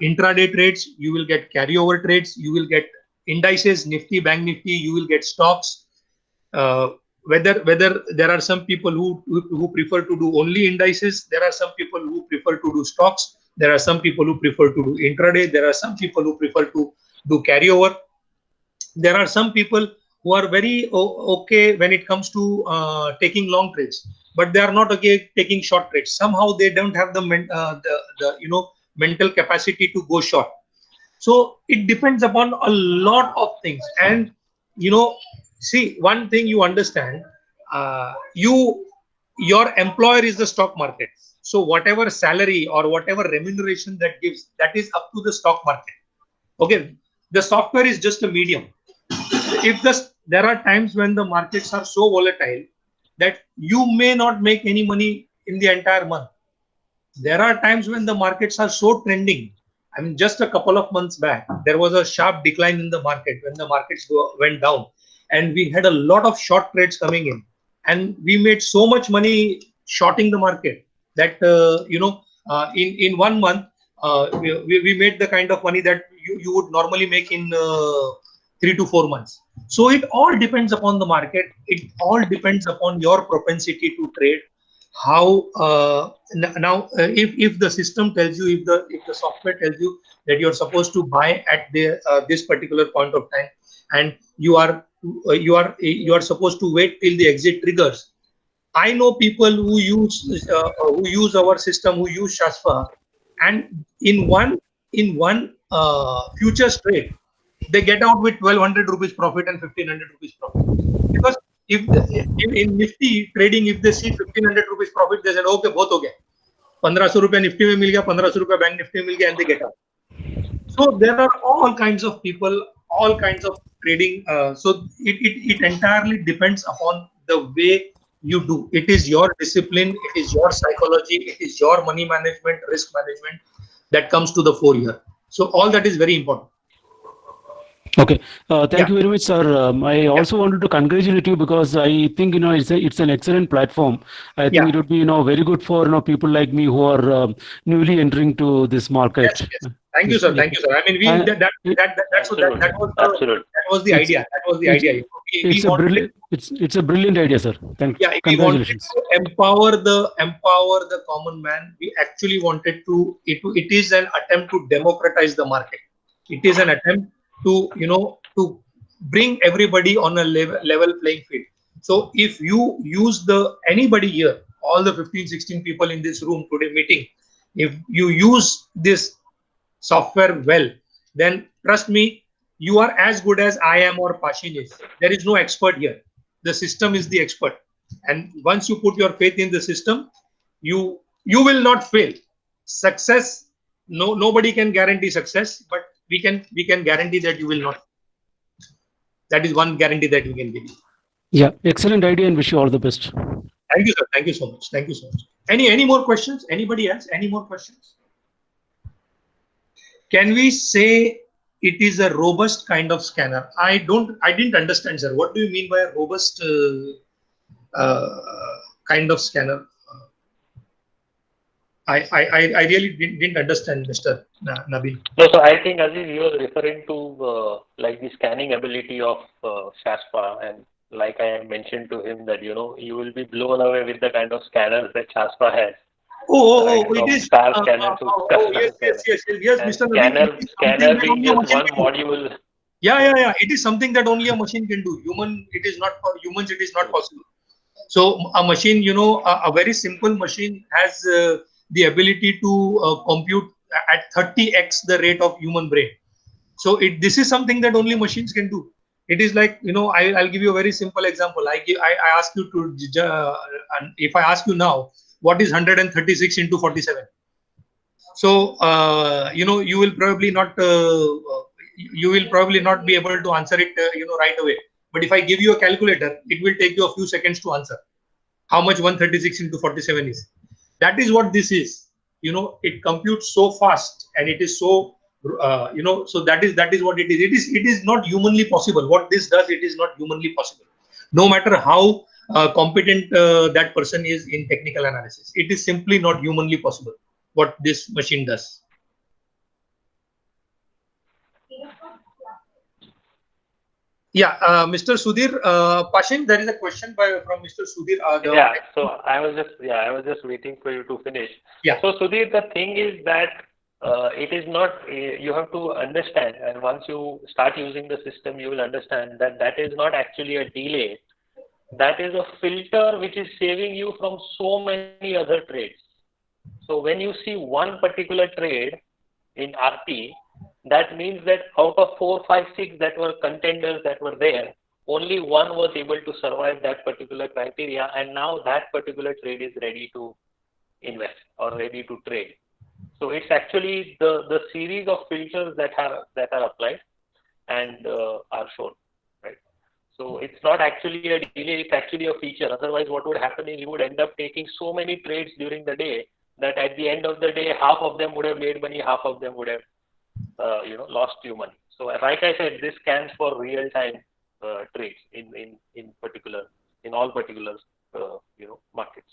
Speaker 2: intraday trades, you will get carryover trades, you will get indices, Nifty, Bank Nifty, you will get stocks. Whether there are some people who prefer to do only indices, there are some people who prefer to do stocks, there are some people who prefer to do intraday, there are some people who prefer to do carryover. There are some people who are very okay when it comes to taking long trades, but they are not okay taking short trades. Somehow they don't have the mental capacity to go short. So it depends upon a lot of things. And see, one thing you understand, your employer is the stock market. So whatever salary or whatever remuneration that gives, that is up to the stock market. Okay, the software is just a medium. There are times when the markets are so volatile that you may not make any money in the entire month. There are times when the markets are so trending. I mean, just a couple of months back, there was a sharp decline in the market when the markets went down, and we had a lot of short trades coming in, and we made so much money shorting the market that in 1 month we made the kind of money that you would normally make in 3 to 4 months. So it all depends upon the market. It all depends upon your propensity to trade. How if the system tells you, if the software tells you that you're supposed to buy at this particular point of time, and you are supposed to wait till the exit triggers. I know people who use our system, who use Shashva, and in one futures trade, they get out with 1200 rupees profit and 1500 rupees profit. Because in Nifty trading, if they see 1500 rupees profit, they said, okay, बहुत हो गया, 1500 रुपया Nifty में मिल गया, 1500 रुपया Bank Nifty में मिल गया, and they get out. So there are all kinds of people, all kinds of trading. So it entirely depends upon the way you do. It is your discipline, it is your psychology, it is your money management, risk management that comes to the fore here. So all that is very important.
Speaker 4: Okay, thank you very much, sir. I also wanted to congratulate you, because I think it's an excellent platform. I think it would be very good for people like me who are newly entering to this market.
Speaker 2: Yes. Thank you, sir. Thank you, sir. I mean, that was the idea. That was the idea.
Speaker 4: It's a brilliant idea, sir. Thank you.
Speaker 2: Yeah, we wanted to empower the common man. We actually wanted to. It is an attempt to democratize the market. It is an attempt to bring everybody on a level playing field. So if you use anybody here, all the 15-16 people in this room today meeting, if you use this software well, then trust me, you are as good as I am or Pashin is. There is no expert here. The system is the expert. And once you put your faith in the system, you will not fail. Success nobody can guarantee success, but we can guarantee that you will not. That is one guarantee that we can give you.
Speaker 4: Yeah, excellent idea, and wish you all the best.
Speaker 2: Thank you, sir. Thank you so much. Thank you so much. Any more questions? Anybody else? Any more questions? Can we say it is a robust kind of scanner? I didn't understand, sir. What do you mean by a robust kind of scanner? I really didn't understand, Mr. Nabil.
Speaker 1: No, so I think Aziz, you were referring to like the scanning ability of Shaspa, and like I mentioned to him that you will be blown away with the kind of scanners that Shaspa has.
Speaker 2: It is.
Speaker 1: Star scanner to custom
Speaker 2: yes,
Speaker 1: and
Speaker 2: Mr. Nabil.
Speaker 1: scanner being just one module.
Speaker 2: Yeah. It is something that only a machine can do. It is not for humans. It is not possible. So a machine, a very simple machine has the ability to compute at 30x the rate of human brain. So this is something that only machines can do. It is like, I'll give you a very simple example. I ask you to, if I ask you now, what is 136 into 47? So, you will probably not be able to answer it, right away. But if I give you a calculator, it will take you a few seconds to answer how much 136 into 47 is. That is what this is. It computes so fast, and it is so, so that is what it is. It is not humanly possible. What this does, it is not humanly possible. No matter how competent that person is in technical analysis, it is simply not humanly possible what this machine does. Yeah, Mr. Sudhir Pashin, there is a question from Mr. Sudhir.
Speaker 1: So I was just waiting for you to finish.
Speaker 2: Yeah.
Speaker 1: So Sudhir, the thing is that it is not. You have to understand, and once you start using the system, you will understand that is not actually a delay. That is a filter which is saving you from so many other trades. So when you see one particular trade in RP, that means that out of 4, 5, 6 that were contenders that were there, only one was able to survive that particular criteria, and now that particular trade is ready to invest or ready to trade. So it's actually the series of filters that are applied and are shown, right? So it's not actually a delay, it's actually a feature. Otherwise, what would happen is you would end up taking so many trades during the day that at the end of the day, half of them would have made money, half of them would have lost you money. So like I said, this scans for real-time trades in all particular markets.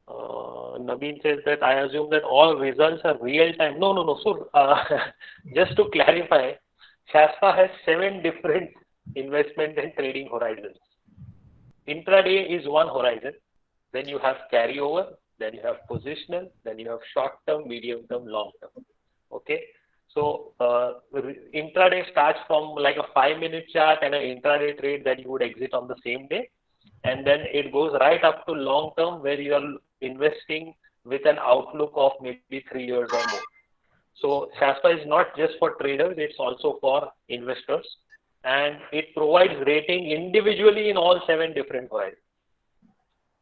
Speaker 1: Naveen says that I assume that all results are real-time. No. So just to clarify, Shaspa has 7 different investment and trading horizons. Intraday is one horizon. Then you have carryover. Then you have positional, then you have short-term, medium-term, long-term. Okay, so intraday starts from like a 5-minute chart and an intraday trade that you would exit on the same day, and then it goes right up to long-term where you are investing with an outlook of maybe 3 years or more. So Shaspa is not just for traders; it's also for investors, and it provides rating individually in all 7 different horizons.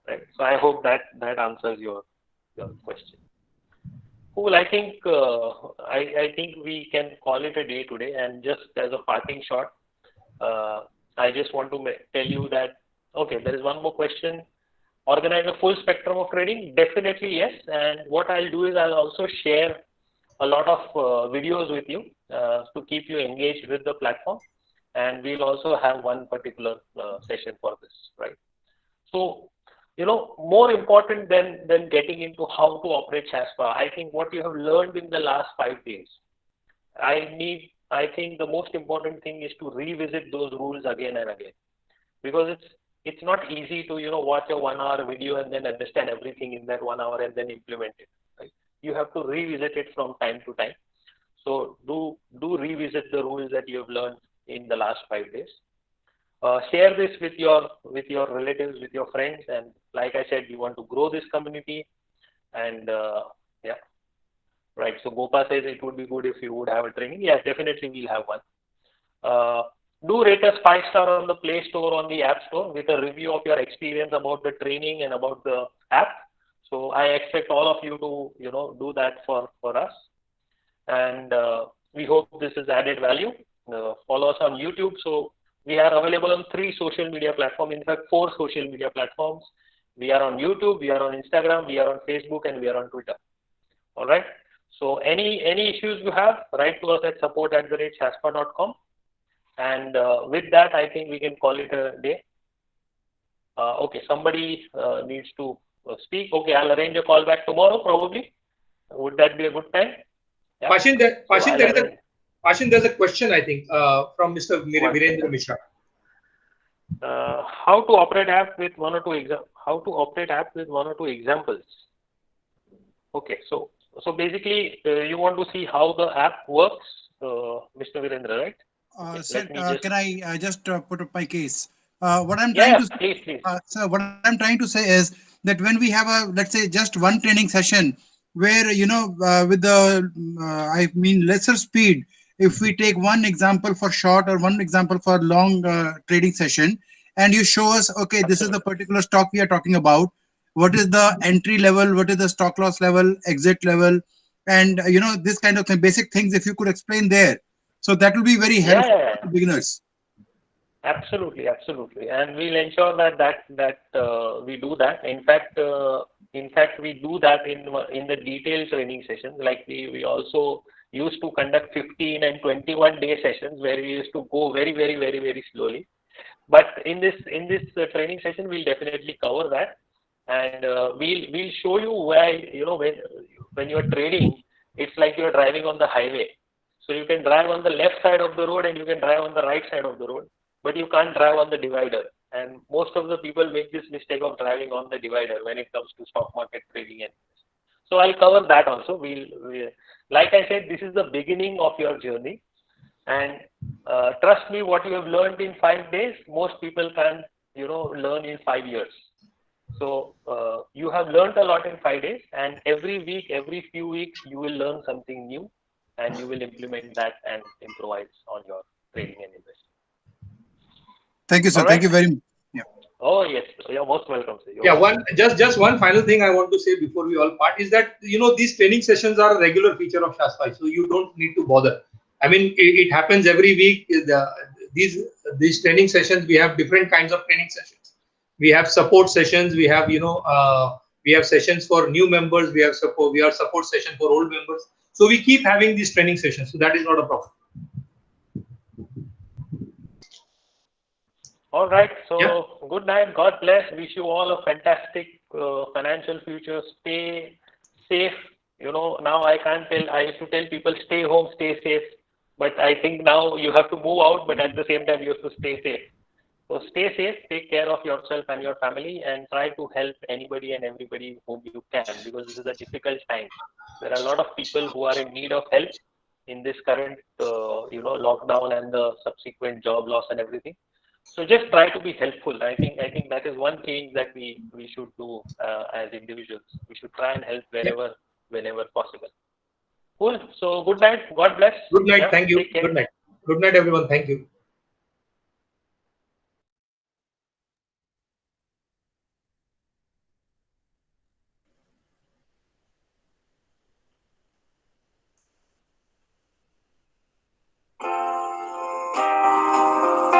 Speaker 1: Right. So I hope that answers your question. Cool. I think I think we can call it a day today. And just as a parting shot, I just want to tell you that there is one more question. Organize a full spectrum of trading? Definitely yes. And what I'll do is I'll also share a lot of videos with you to keep you engaged with the platform. And we'll also have one particular session for this. Right. So, more important than getting into how to operate Shaspa, I think what you have learned in the last 5 days, I think the most important thing is to revisit those rules again and again, because it's not easy to watch a 1-hour video and then understand everything in that 1 hour and then implement it. Right? You have to revisit it from time to time. So do revisit the rules that you have learned in the last 5 days. Share this with your relatives, with your friends, and like I said, you want to grow this community, and right. So Gopa says it would be good if you would have a training. Yes, definitely we'll have one. Do rate us 5-star on the Play Store, on the App Store, with a review of your experience about the training and about the app. So I expect all of you to do that for us. And we hope this is added value. Follow us on YouTube. So we are available on 3 social media platforms, in fact 4 social media platforms. We are on YouTube, we are on Instagram, we are on Facebook, and we are on Twitter. All right. So any issues you have, write to us at support@shaspa.com. And with that, I think we can call it a day. Okay, somebody needs to speak. Okay, I'll arrange a call back tomorrow probably. Would that be a good time?
Speaker 2: Yeah. Pashin, there's a question, I think, from Mr. Virendra Mishra.
Speaker 1: How to operate app with one or two examples. Okay, so basically you want to see how the app works, Mr. Virendra, right?
Speaker 3: Okay, sir, can I just put up my case? What I'm trying to
Speaker 1: please.
Speaker 3: Sir, what I'm trying to say is that when we have let's say just one training session where with the lesser speed, if we take one example for short or one example for long trading session, and you show us, okay,
Speaker 1: Absolutely.
Speaker 3: This is the particular stock we are talking about, what is the entry level, what is the stop loss level, exit level, and this kind of thing, basic things, if you could explain there, so that will be very helpful to beginners.
Speaker 1: Absolutely, and we'll ensure that we do that. In fact, we do that in the detailed training sessions. Like we also used to conduct 15 and 21 day sessions where we used to go very, very, very, very slowly. But in this training session, we'll definitely cover that, and we'll show you why when you're trading, it's like you're driving on the highway. So you can drive on the left side of the road and you can drive on the right side of the road, but you can't drive on the divider. And most of the people make this mistake of driving on the divider when it comes to stock market trading. So I'll cover that also. We'll like I said, this is the beginning of your journey. And trust me, what you have learned in 5 days, most people can't, learn in 5 years. So you have learned a lot in 5 days, and every week, every few weeks, you will learn something new, and you will implement that and improvise on your trading and investing.
Speaker 3: Thank you, sir. Right. Thank you very much.
Speaker 1: Yeah. Oh yes, you're most welcome, sir.
Speaker 2: Just one final thing I want to say before we all part is that these training sessions are a regular feature of Shaspa, so you don't need to bother. I mean, it happens every week. These training sessions, we have different kinds of training sessions. We have support sessions. We have we have sessions for new members. We have support session for old members. So we keep having these training sessions. So that is not a problem.
Speaker 1: All right. So Good night. God bless. Wish you all a fantastic financial future. Stay safe. Now I can't tell. I used to tell people stay home, stay safe. But I think now you have to move out, but at the same time you have to stay safe. So stay safe, take care of yourself and your family, and try to help anybody and everybody whom you can, because this is a difficult time. There are a lot of people who are in need of help in this current, lockdown and the subsequent job loss and everything. So just try to be helpful. I think that is one change that we should do as individuals. We should try and help whenever possible. Cool. So good night. God bless.
Speaker 2: Good night. Thank you. Good night. Good night, everyone. Thank you.